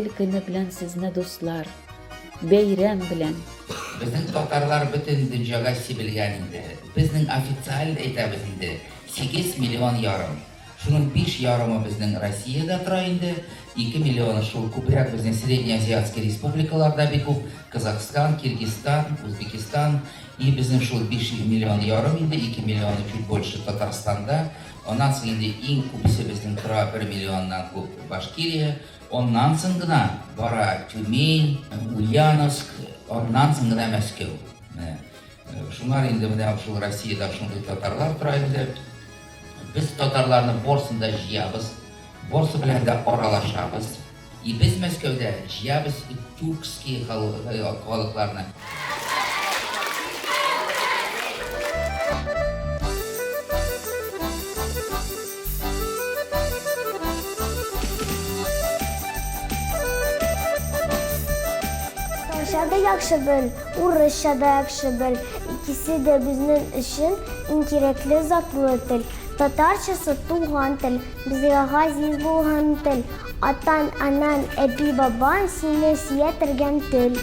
Тел көне белән сезне дуслар. Бәйрәм белән. Безнең татарлар бөтен дөньяга сибелгән инде. Безнең официаль әйтәбез инде 8 миллион ярым. Шуның 5 ярымы безнең Россиядә тора инде, 2 миллионы шул күбрәк безнең Среднеазиатский республикаларда бик күп, Казахстан, Киргизстан, Узбекистан, и безнең шул 5 миллион ярым инде, 2 миллионы чуть больше Татарстанда. Оннан соң инде иң күбесе безнең тора 1 миллионнан күп Башкирия, оннан соң гына бара Тюмень, Ульяновск, ondan соң гына Мәскәү. Шунлар инде менә шул Россиядә шундый татарлар тора инде. Без татарларны борсында җыябыз, борсы белән дә аралашабыз. И без Мәскәүдә җыябыз тюркский халыкларны. Татарча да яхшы бел, урысча да яхшы бел. Икесе дә безнең өчен иң кирәкле затлы тел. Татарчасы туган тел, безгә газиз булган тел. Атан, анан, әби, бабан сине сөятергән тел.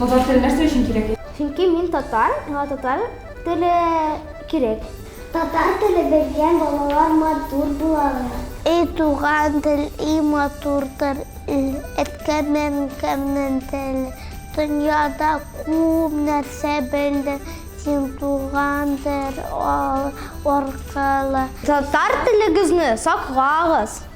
Татар теле нәрсә өчен кирәк? Чөнки мин татар, миңа татар теле кирәк. Татар теле белгән балалар матур булалар. Туган тел, матурдыр. Әткәннән тел. Дөньяда күп нәрсә белде. Син тугандыр аркылы. Татар телегезне саклагыз.